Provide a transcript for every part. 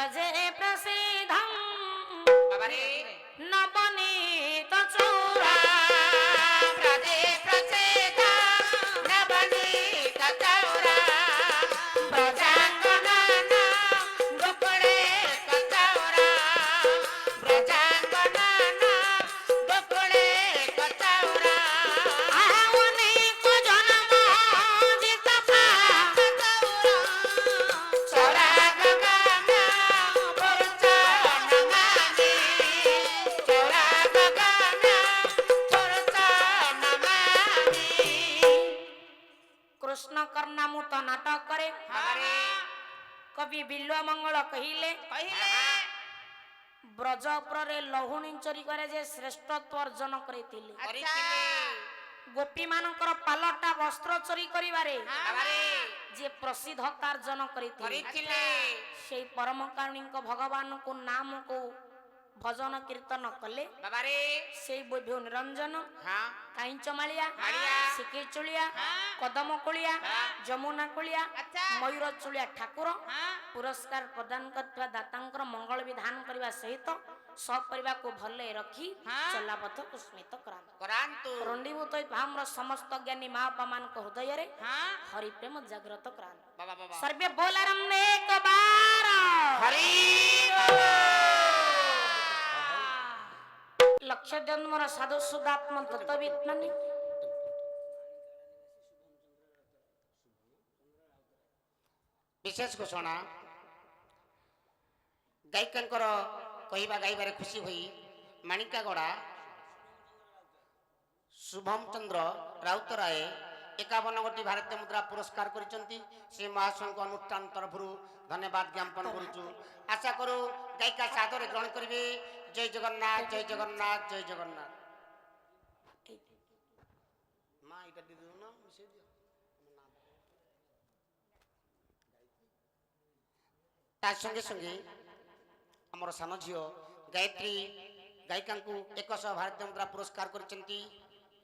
ब्रजे प्रसिद्धं बाबारे नवनीत चौरा ब्रजे प्रसिद्धं नवनीत चौरा ब्रजांगना गोकुळे कचौरा ब्रजांगना गोकुळे कचौरा अनेक जन्म जितका चौरा गगना पुरचा नमानी चौरा गगना पुरचा नमानी कृष्ण कर्णामृत नाटक करे बाबारे कवि बिल्व मंगल कहिले कहिले ब्रज उपरे लहुणी चोरी करे जे श्रेष्ठत्व अर्जन करिथिले करिथिले गोपी मानकर पालटा वस्त्र चोरी करिवारे बाबारे जे प्रसिद्धता अर्जन करिथिले करिथिले सेई परम कारुणिक भगवान को नाम को भजन कीर्तन कले बाबारे सेई बुद्धि निरंजन हां काईंच मालिया मालिया, सिके चुलिया हाँ, कदम कुलिया हाँ, जमुना कुलिया अच्छा, मयूर चुलिया ठाकुर हां पुरस्कार प्रदान करथिबा दातांकर मंगल विधान करबा सहित सपरिवार को भले रखी हाँ, चलापथ कुस्मित करांत करांतु रंडीभूत भाम्र समस्त ज्ञानी महापमान को हृदय रे हां हरि प्रेम जागृत करांत बाबा बाबा सर्वे बोलारम एक बार हरि लक्ष्य जन्मर साधु सुदात्म तत्वविद माने विशेष घोषणा गायिकांकर कहवा गाइबारे खुशी हुई माणिकागड़ा शुभम चंद्र राउतराय 51 गोटी भारतीय मुद्रा पुरस्कार करिसंती श्री महाशंकर अनुष्ठान तरफ धन्यवाद ज्ञापन करूछु आशा करू गायिका सादर ग्रहण करिवे जय जगन्नाथ जय जगन्नाथ जय जगन्नाथ मां इटा दे दो ना मिसे दियो ता संगे संगे हमर सानो झियो गायत्री गायिका को 100 भारतीय मुद्रा पुरस्कार करिसंती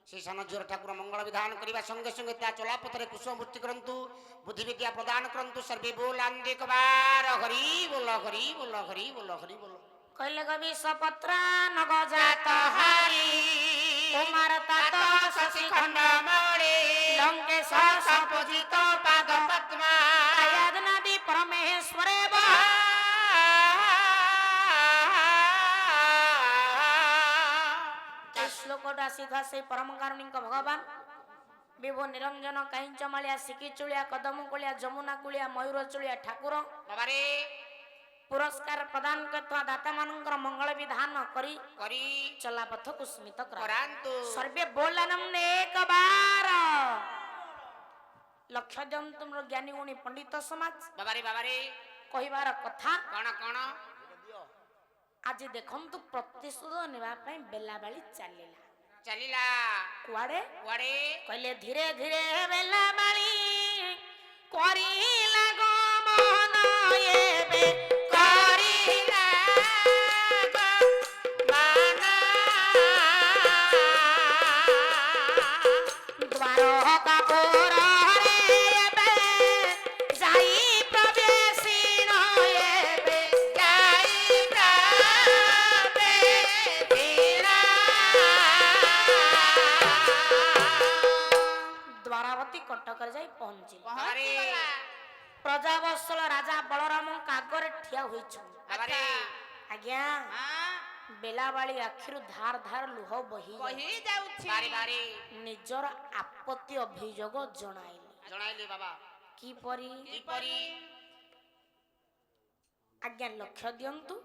से सानो झियो ठाकुर मंगल विधान करबा संगे संगे त्या चलापथरे कुसुम मूर्ति करंतु बुद्धि विद्या प्रदान करंतु सर्वे बोलांदे कबार हरि बोल हरि बोल हरि बोल हरि बोल कहले कवि सपत्रा नग जात हरि कुमार तात शशि खंड मौळे लंकेश सपूजित पाद पद्मा आयाद नदी परमेश्वरे श्लोकटा सीधा से परम कारुणिक भगवान विभो निरंजन काईंच मालिया सिकी चुलिया कदम कुलिया जमुना कुलिया मयूर चुलिया ठाकुर बाबारे पुरस्कार प्रदान करथवा दाता मानकर मंगल विधान करी करी चलापथ कुस्मित करांतु सर्वे बोलनम एक बार लक्ष्य जन तुम ज्ञानी गुणी पंडित समाज बाबारे बाबारे कहिबार कथा कोन कोन आज देखंतु प्रतिशोध नेबा पई बेला बाली चलिला चलिला कुआडे वडे कहले धीरे धीरे बेला बाली करिला गो मन एबे करिला माना द्वार कापुर रे एबे जाई प्रवेशिन एबे जाई प्राबे बिना द्वारावती कटक जाई पहुंचिल बाबारे प्रजावत्सल राजा बलराम कागरे ठिया होइछु बाबारे आज्ञा हां बेलाबाली आखिरु धार धार लुह बही कहि जाउछि बारी बारी निजर आपत्ति अभियोग जणाइले जणाइले बाबा की परी आज्ञा लक्ष्य दियंतु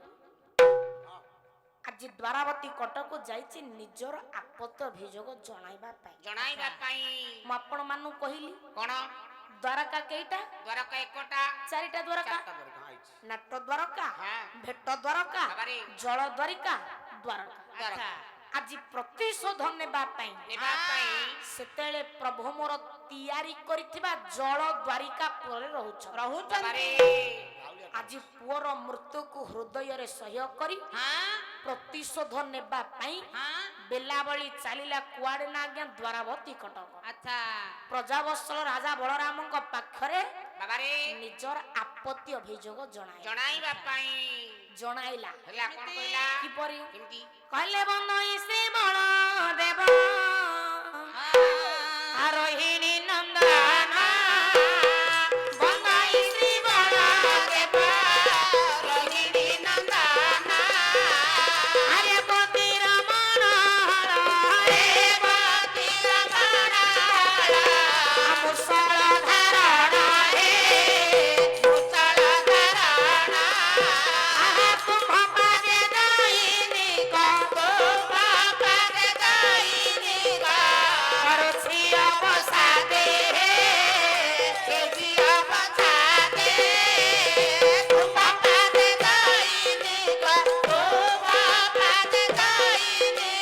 आज द्वारावती कटक जाइछि निजर आपत्ति अभियोग जणाइबा पाई जणाइबा पाई म आपण मानु कहिली कोन द्वारका केइटा द्वारका एकटा चारिटा द्वारका नाट द्वारका हाँ। भेट द्वारका बाबारे। जल द्वारिका द्वारका द्वारका आज प्रतिशोध नेबा पाई नेबा पाई सेतेले प्रभु मोर तैयारी करिथिबा जल द्वारिका परे बाबारे आज पुअर मृत्यु को हृदय रे सहयोग करी हां प्रतिशोध नेबा पाई हां बेलाबली चालीला कुआडे ना आज्ञा द्वारावती कटक अच्छा प्रजावत्सल राजा बलराम पाखरे ବାବାରେ ନିଜର ଆପତ୍ତି ଅଭିଯୋଗ ଜଣାଇବା ପାଇଁ ଜଣାଇଲା। ହେଲା କଣ କହିଲା କିପରି କେମିତି କହିଲେ ବନଇ ଶ୍ରୀ ବଳ ଦେବ ରୋହିଣୀ ନନ୍ଦନ ବନଇ ଶ୍ରୀ ବଳ ଦେବ ରୋହିଣୀ ନନ୍ଦନ ଆରେ ପତି ରମଣ ରେ ପତି ରମଣ ମୁସଳ ଧାରଣ ହେ ମୁସଳ ଧାରଣ ଆହା କୁମ୍ଭ ପାଦେ ଦଇନି କୁମ୍ଭ ପାଦେ ଦଇନି କରୁଛି ଅବସାଦେ ସେ ଅବସାଦେ କୁମ୍ଭ ପାଦେ ଦଇନି କୁମ୍ଭ ପାଦେ ଦଇନି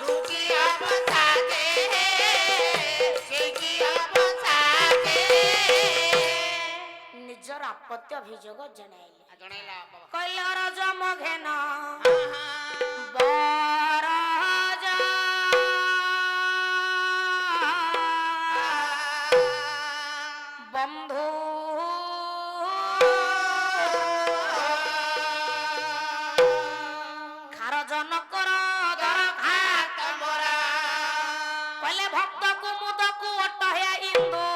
ରୁଚି ଅବସାଦେ ସେ ଅବସାଦେ ନିଜର ଆପତ୍ତି ଅଭିଯୋଗ ଜଣାଇଲେ। ଜଣାଇଲା ବାବା କହିଲେ ରଜ ମଘେନ ବରଜ ବନ୍ଧୁ ଖାରଜନ କର ଦରଘାତ ମରା କହିଲେ ଭକ୍ତକୁ ମୁଦକୁ ଅଟହେ ଇନ୍ଦୁ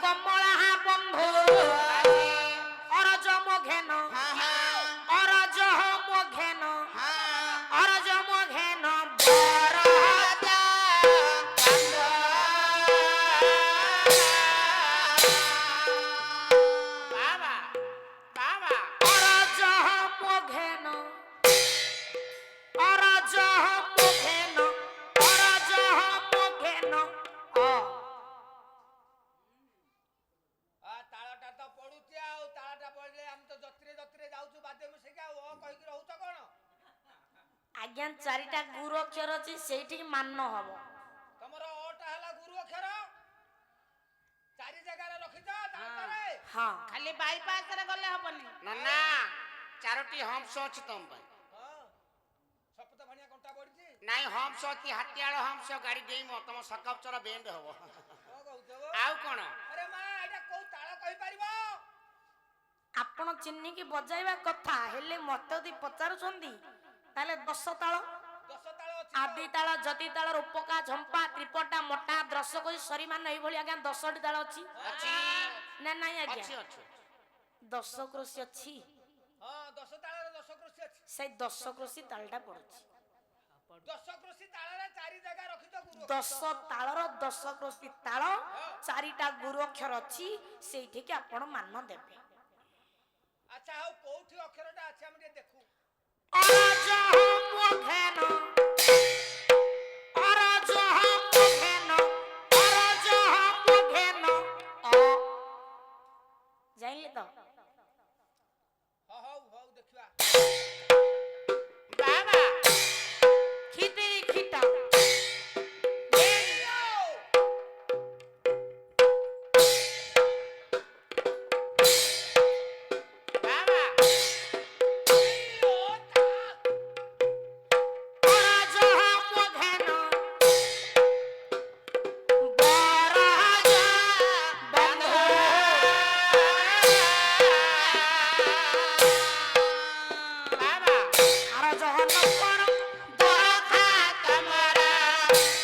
କମଳା ବନ୍ଧୁ ଅରଜ ମଘେନ অরজ মঘেন অরজ মঘেন বরজা বাবা বাবা অরজ মঘেন অরজ মঘেন অরজ মঘেন ତାଳଟା ତ ପଡୁଛି ଆଉ ତାଳଟା ପଡିଲେ ଆମେ ତ ଯତ୍ରେ ଯତ୍ରେ ଯାଉଛୁ ବାଦ୍ୟ ମିଶେଇକି ଆଉ କହିକି ରହୁଛ କଣ? ଆଜ୍ଞା ଚାରିଟା ଗୁରୁ ଅକ୍ଷର ଅଛି ସେଇଠିକି ମାନ ହବ। ତମର ଅଟା ହେଲା ଗୁରୁ ଅକ୍ଷର ଚାରି ଜାଗାରେ ରଖିଛ ତାଳରେ ହଁ ଖାଲି ବାଇପାସରେ ଗଲେ ହବନି। ନନା ଚାରୋଟି ହମ୍ସ ଅଛି ତମ ପାଇଁ ହଁ ଶପଥ ଭାଣିଆ କଣ୍ଟା ପଡିଛି ନାଇଁ ହମ୍ସ ଅଛି ହାତୀଆଳ ହମ୍ସ ଗାଡି ଡେଇଁବ ତମ ସକାପଚର ବେଣ୍ଡ ହବ କଣ କହୁଛ ଗୋ? ଆଉ କଣ ଆରେ ମା ଏଇଟା କୋଉ ତାଳ କହିପାରିବ? ଆପଣ ଚିହ୍ନିକି ବଜାଇବା କଥା ହେଲେ ମତେ ଯଦି ପଚାରୁଛନ୍ତି ତାହେଲେ 10 ତାଳ 10 ତାଳ ଅଛି ଆଦି ତାଳ ଯତି ତାଳ ରୂପକା ଝମ୍ପା ତ୍ରିପଟା ମୋଟା ଦ୍ରଶ କରି ସରିମାନ ଏଇଭଳି ଆଜ୍ଞା 10ଟି ତାଳ ଅଛି ଅଛି ନା ନାଇଁ ଅଛି ଆଜ୍ଞା ଅଛି 10 କୃଷି ଅଛି ହଁ 10 ତାଳରେ 10 କୃଷି ଅଛି ସେଇ 10 କୃଷି ତାଳଟା ପଡୁଛି 10 କୃଷି ତାଳରେ ଚାରି ଜାଗା ରଖିଛ ଗୁରୁ 10 ତାଳର 10 କୃଷି ତାଳ ଚାରିଟା ଗୁରୁ ଅକ୍ଷର ଅଛି ସେଇଠିକି ଆପଣ ମାନ ଦେବେ। ଆଚ୍ଛା ଆଉ କୋଉଠି ଅକ୍ଷରଟା ଅଛି ଆମେ ଟିକେ ଦେଖୁ ଅରଜ ମଘେନ ଅରଜ ମଘେନ ଅରଜ ମଘେନ ଜାଣିଲେ ତ ହଉ ହଉ ଦେଖିବା ବାବା ଖିତିରି ଖିଟା ବାବା ଅରଜ ମଘେନ ବରଜ ବନ୍ଧୁ ବାବା ଅରଜ ନକର ଦରଘାତ ମରା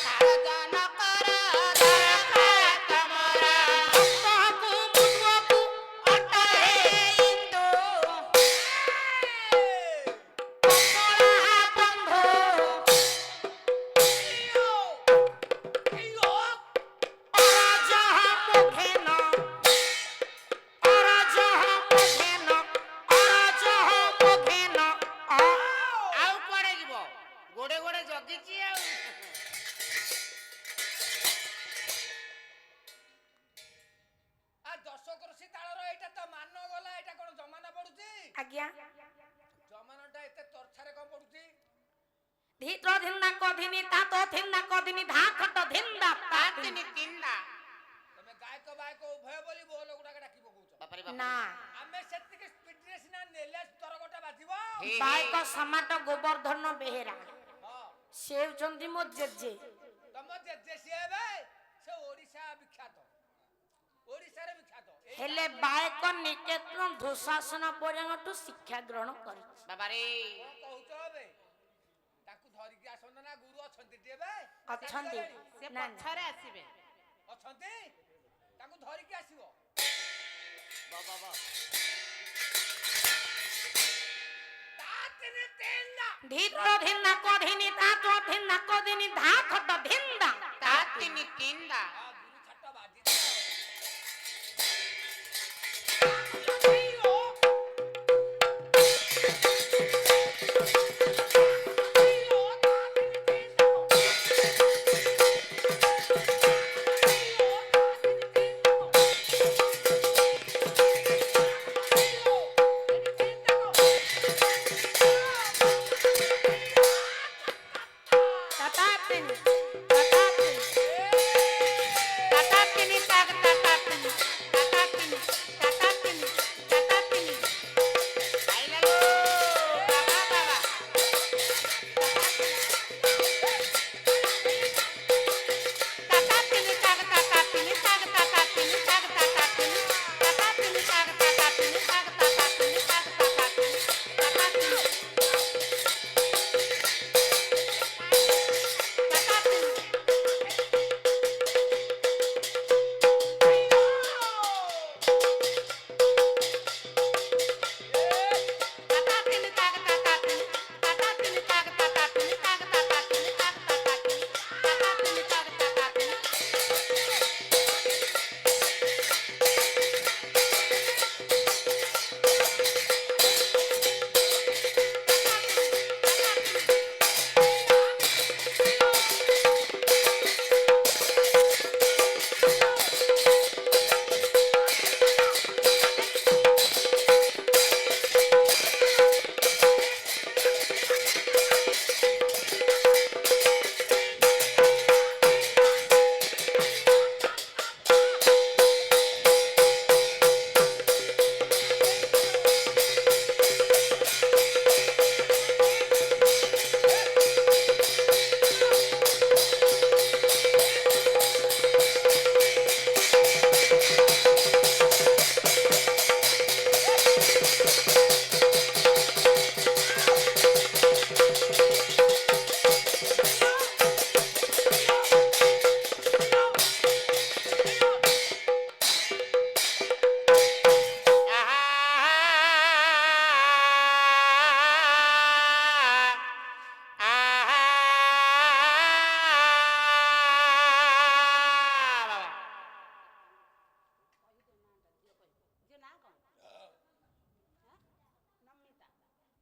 ସାରଜନ କର ଦରଖାସ୍ତ ମରା ଭକ୍ତକୁ ମୁଦକୁ ଅଟହେ ଇନ୍ଦୁ କମଳା ବନ୍ଧୁ ଅରଜ ମଘେନ ଅରଜ ମଘେନ ଅରଜ ମଘେନ ଆଉ କୁଆଡେ ଯିବ ଗୋଡେ ଗୋଡେ ଜଗିଛି ଆଉ ଆ 10 କୃଷି ତାଳର ଏଇଟା ତ ମାନ ଗଲା ଏଇଟା କଣ ଜମାନା ପଡୁଛି ଆଜ୍ଞା ଜମାନାଟା ଏତେ ତରଛାରେ କଣ ପଡୁଛି ଧୀତ ଧିନ୍ନା କଧିନି ତାତ ଧିନ୍ନା କଧିନି ଧା ଖଟ ଧିନ୍ଦା ତାତିନି ତିନ୍ଦା ତମେ ଗାୟକ ବାୟକ ଉଭୟ ବୋଲି ବୋଲ ଗୁଡାକ ଡାକି ପକଉଛ ବାପାରେ ନା ଆମେ ସେତିକି ସ୍ପିଡରେ ସିନା ନେଲେ ତରଗଟା ବାଜିବ ହେ ବାଇକ ସମାଟ ଗୋବର୍ଦ୍ଧନ ବେହେରା ହଁ ସେ ହେଉଛନ୍ତି ମୋ ଜେଜେ ତମ ଜେଜେ ସିଏ ହେବେ ସେ ଓଡିଶା ବିଖ୍ୟାତ ଓଡିଶା ହେଲେ ବାୟକ ନିକେତନ ଧୂଷାସନ ପର୍ଯ୍ୟନ୍ତ ଶିକ୍ଷା ଗ୍ରହଣ କରିଛି। ବାବାରେ କଣ କହୁଛ ଏବେ? ତାକୁ ଧରିକି ଆସନ୍ତ ନା, ଗୁରୁ ଅଛନ୍ତି ଟି ଏବେ? ଅଛନ୍ତି। ସେ ନା, ପଛରେ ଆସିବେ। ଅଛନ୍ତି, ତାଙ୍କୁ ଧରିକି ଆସିବ। ତା ତିନି ତିନିଟା ଧୀର ଧିନ୍ନା କଧିନି ଧାତ ଧିନ୍ନା କଧିନି ଧାତ ଧିନ୍ଦା ତା ତିନି ତିନିଟା ଗୁରୁ ଛାଟ ବାଜିଛି। tatatin tatatin tag tatatin tatatin tatatin tatatin ଆଇଲାଲୋ ବାବା ବାବା tatatin tag tatatin tag tatatin tag tatatin tatatin tag tatatin tag tatatin tag tatatin tatatin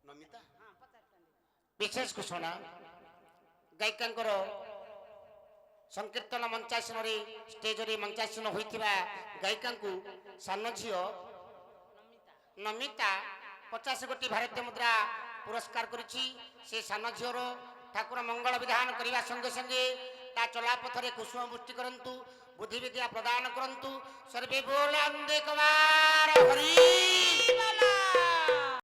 Namita ବିଶେଷ ଘୋଷଣା ଗାୟିକାଙ୍କର ସଂକୀର୍ତ୍ତନ ମଞ୍ଚାସନରେ ଷ୍ଟେଜରେ ମଞ୍ଚାସନ ହୋଇଥିବା ଗାୟିକାଙ୍କୁ ସାନ ଝିଅ ନମିତା 50 ଗୋଟି ଭାରତୀୟ ମୁଦ୍ରା ପୁରସ୍କାର କରିଛି। ସେ ସାନ ଝିଅର ଠାକୁର ମଙ୍ଗଳ ବିଧାନ କରିବା ସଙ୍ଗେ ସଙ୍ଗେ ତା ଚଲାପଥରେ କୁସୁମ ବୃଷ୍ଟି କରନ୍ତୁ, ବୁଦ୍ଧି ବିଦ୍ୟା ପ୍ରଦାନ କରନ୍ତୁ। ସର୍ବେ ବୋଲ ଅମ୍ବେ କୁମାର ହରି।